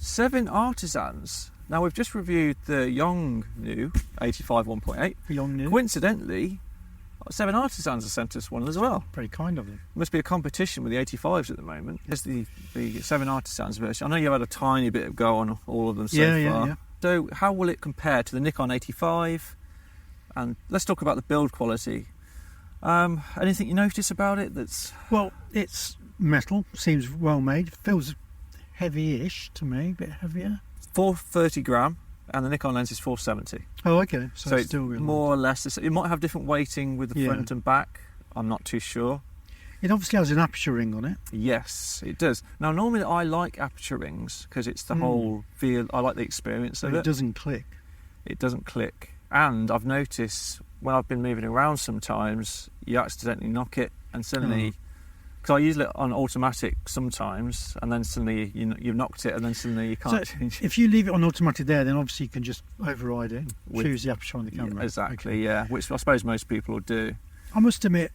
7Artisans. Now, we've just reviewed the Young New 85 1.8. Young New. Coincidentally, 7Artisans have sent us one as well. Very kind of them. Must be a competition with the 85s at the moment. There's the 7Artisans version. I know you've had a tiny bit of go on all of them so far. Yeah. So how will it compare to the Nikon 85? And let's talk about the build quality. Anything you notice about it that's... Well, it's metal, seems well made. Feels heavy-ish to me, a bit heavier. 430 gram, and the Nikon lens is 470. Oh, okay. So it's it's still really more or less... It might have different weighting with the front and back. I'm not too sure. It obviously has an aperture ring on it. Yes, it does. Now, normally I like aperture rings because it's the whole feel. I like the experience of it. It doesn't click. It doesn't click. And I've noticed when I've been moving around sometimes, you accidentally knock it and suddenly... Because I use it on automatic sometimes, and then suddenly you've knocked it, and then suddenly you can't change it. If you leave it on automatic there, then obviously you can just override it and choose the aperture on the camera. Yeah, exactly, yeah. Which I suppose most people will do. I must admit,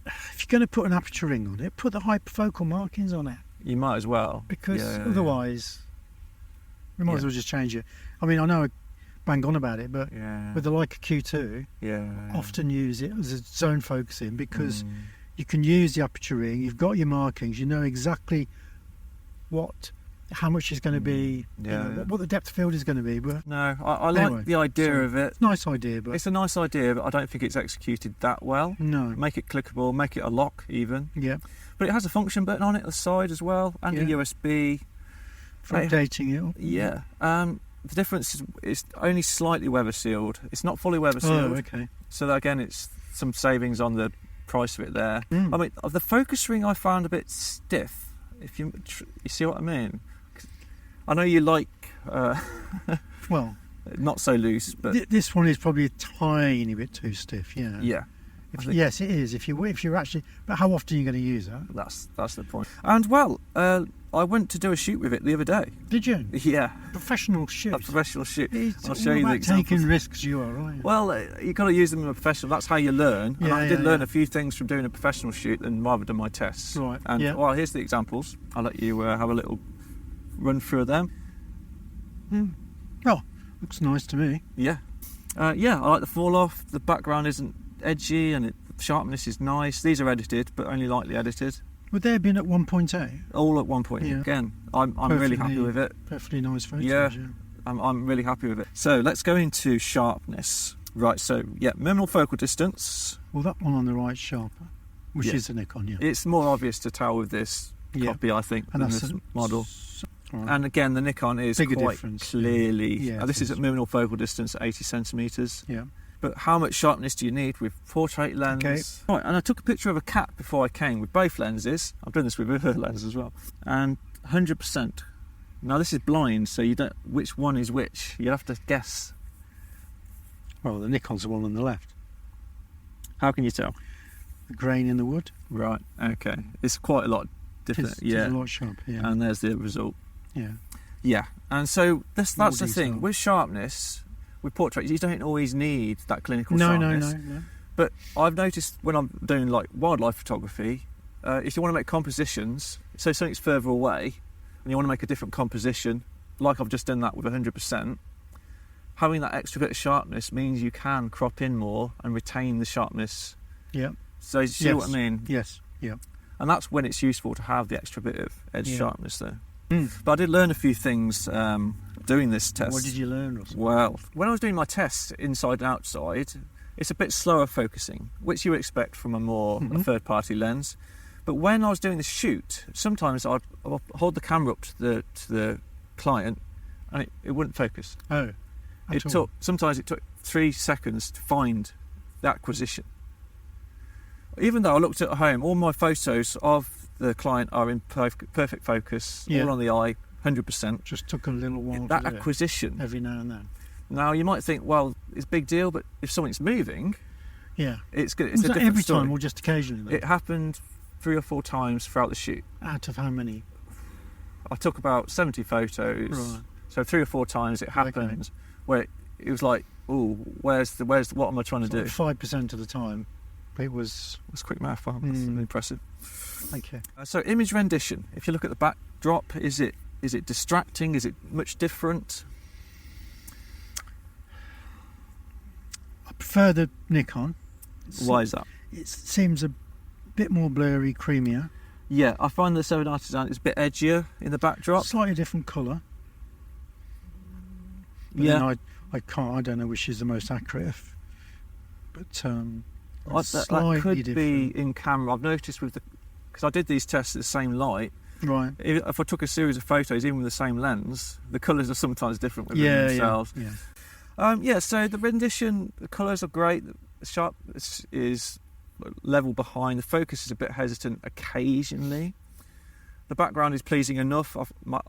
if you're going to put an aperture ring on it, put the hyperfocal markings on it. You might as well. Because otherwise, we might as well just change it. I mean, I know I bang on about it, but with the Leica Q2, often use it as a zone focusing because you can use the aperture ring, you've got your markings, you know exactly how much is going to be, what the depth of field is going to be. But no, I like the idea of it. It's a nice idea, but it's a nice idea, but I don't think it's executed that well. No. Make it clickable, make it a lock even. Yeah. But it has a function button on it at the side as well, and a USB. For updating it. Yeah. The difference is it's only slightly weather sealed. It's not fully weather sealed. Oh, okay. So that, again, it's some savings on the price of it there. I mean, the focus ring I found a bit stiff. If you see what I mean. I know you like well, not so loose, but this one is probably a tiny bit too stiff. Yeah. Yes, it is. If you're actually, but how often are you going to use that? That's the point. And well, I went to do a shoot with it the other day. Did you? Yeah. Professional shoot. A professional shoot. I'll show you the examples. Taking risks, you are, right? Well, you've got to use them in a professional. That's how you learn. And I did learn a few things from doing a professional shoot than rather than my tests. Right. And well, here's the examples. I'll let you have a little run through them. Oh, looks nice to me. Yeah. I like the fall off. The background isn't edgy, and the sharpness is nice. These are edited, but only lightly edited. Would they have been at 1.8? All at 1.8. Yeah. Again, I'm really happy with it. Perfectly nice photos. Yeah. I'm really happy with it. So let's go into sharpness. Right. So minimal focal distance. Well, that one on the right is sharper, which is the Nikon. Yeah. It's more obvious to tell with this copy, I think, than this model. Right. And again, the Nikon is quite clearly. Yeah, this is at minimal focal distance at 80 centimetres. Yeah. But how much sharpness do you need with portrait lens? Okay. Right, and I took a picture of a cat before I came with both lenses. I've done this with her lens as well. And 100%. Now this is blind, so you don't. Which one is which? You have to guess. Well, the Nikon's the one on the left. How can you tell? The grain in the wood. Right. Okay. It's quite a lot different. It's a lot sharper. Yeah. And there's the result. Yeah. Yeah. And so that's the thing with sharpness. With portraits, you don't always need that clinical sharpness. No. But I've noticed when I'm doing like wildlife photography, if you want to make compositions, so something's further away, and you want to make a different composition, like I've just done that with 100%, having that extra bit of sharpness means you can crop in more and retain the sharpness. Yeah. So you see what I mean? Yes. Yeah. And that's when it's useful to have the extra bit of edge sharpness there. But I did learn a few things doing this test. What did you learn, Russell? Well, when I was doing my tests inside and outside, it's a bit slower focusing, which you would expect from a third-party lens. But when I was doing the shoot, sometimes I'd hold the camera up to the client, and it wouldn't focus. Oh, sometimes it took 3 seconds to find the acquisition. Even though I looked at home, all my photos of the client are in perfect focus, all on the eye, 100%. Just took a little while. That acquisition every now and then. Now you might think, well, it's a big deal, but if something's moving, it's good. It's a different every story. time or just occasionally? Though? It happened 3 or 4 times throughout the shoot. Out of how many? I took about 70 photos. Right. So 3 or 4 times it happened where it was like, oh, where's what am I trying to do? 5% of the time. It was... That's quick math, that's impressive. Thank you. So image rendition, if you look at the backdrop, is it Is it distracting? Is it much different? I prefer the Nikon. Why is that? It seems a bit more blurry, creamier. Yeah, I find the 7Artisan is a bit edgier in the backdrop. Slightly different colour. But Yeah. I don't know which is the most accurate. But that could be in camera. I've noticed because I did these tests at the same light. Right. If I took a series of photos, even with the same lens, the colours are sometimes different within themselves. Yeah. So the rendition, the colours are great. The sharp is level behind. The focus is a bit hesitant occasionally. The background is pleasing enough.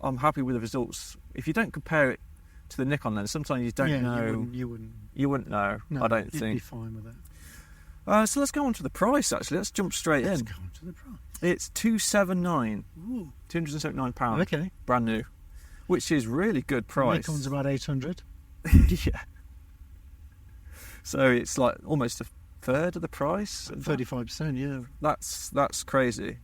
I'm happy with the results. If you don't compare it to the Nikon lens, sometimes you don't know. You wouldn't know. No, I don't you'd think. be fine with So that. let's go on to the price. Actually, let's jump straight Let's in. go on to the price. It's £279. Ooh. £279. Okay. Brand new, which is really good price. Nikon's about 800. Yeah. So it's like almost a third of the price. 35%, yeah. That's crazy.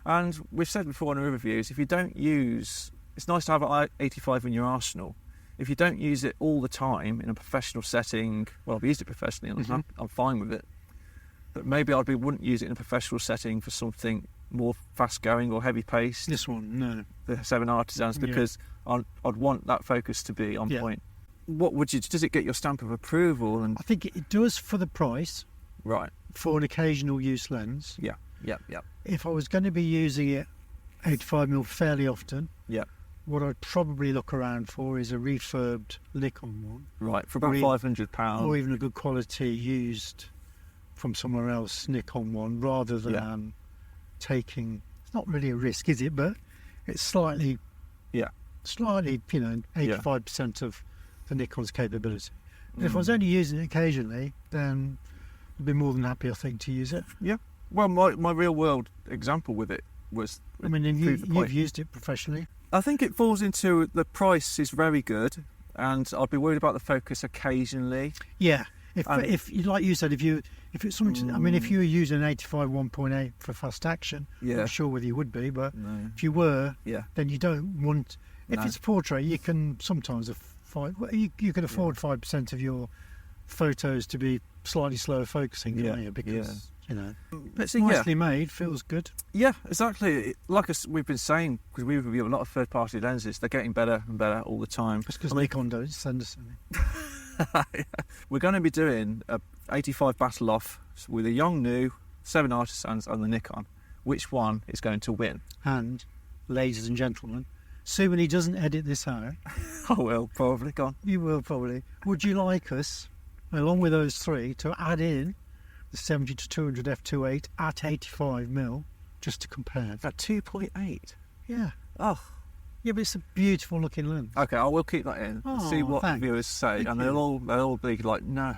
And we've said before in our reviews, if you don't use, it's nice to have an 85 in your arsenal. If you don't use it all the time in a professional setting, well, I've used it professionally and I'm fine with it. But maybe wouldn't use it in a professional setting for something more fast going or heavy paced. This one, no. The 7Artisans, because I'd want that focus to be on point. What does it get your stamp of approval? And I think it does for the price. Right. For an occasional use lens. Yeah. If I was going to be using it 85mm fairly often, what I'd probably look around for is a refurbed Nikon one. Right, for about £500. Or even a good quality used from somewhere else Nikon one, rather than taking, it's not really a risk, is it? But it's slightly, 85% of the Nikon's capability. But if I was only using it occasionally, then I'd be more than happy, I think, to use it. Yeah. Well, my real world example with it was. I mean, you've used it professionally. I think it falls into the price is very good, and I'd be worried about the focus occasionally. Yeah. If like you said, if it's something, if you were using an 85 1.8 for fast action, I'm not sure whether you would be, but if you were, then you don't want. If it's a portrait, you can sometimes you can afford 5% of your photos to be slightly slower focusing, can't you? Because it's nicely made, feels good. Yeah, exactly. Like we've been saying, because we review a lot of third-party lenses, they're getting better and better all the time. Just because Nikon don't send us any. We're going to be doing a 85 battle off with a young new 7Artisans and the Nikon. Which one is going to win? And, ladies and gentlemen, assuming he doesn't edit this out. I will, probably. Go on. You will, probably. Would you like us, along with those three, to add in the 70-200 f2.8 at 85mm, just to compare? At 2.8? Yeah. Oh. Yeah, but it's a beautiful looking lens. Okay, I will keep that in and see what viewers say. Thank they'll all be like, no.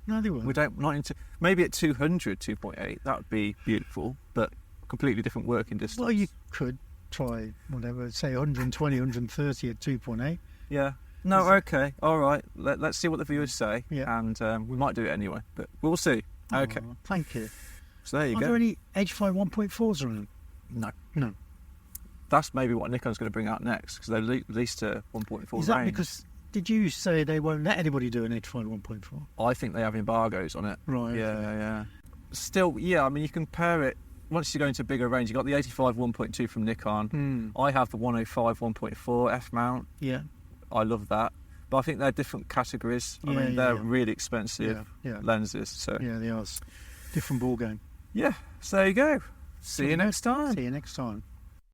No, they won't. We don't, not into, maybe at 200, 2.8, that would be beautiful, but completely different working distance. Well, you could try whatever, say 120, 130 at 2.8. Yeah. No, okay, all right. Let's see what the viewers say, and we might do it anyway, but we'll see. Okay. Oh, thank you. So there you go. Are there any H5 1.4s around? No. That's maybe what Nikon's going to bring out next, because they released a 1.4 Is that range. because, did you say they won't let anybody do an H5 1.4? I think they have embargoes on it. Right. Yeah. Still, I mean, you compare it, once you go into a bigger range, you've got the 85 1.2 from Nikon. I have the 105 1.4 f-mount. Yeah. I love that. But I think they're different categories. I mean, they're really expensive lenses. So yeah, they are. Different ball game. Yeah, so there you go. See you next time. See you next time.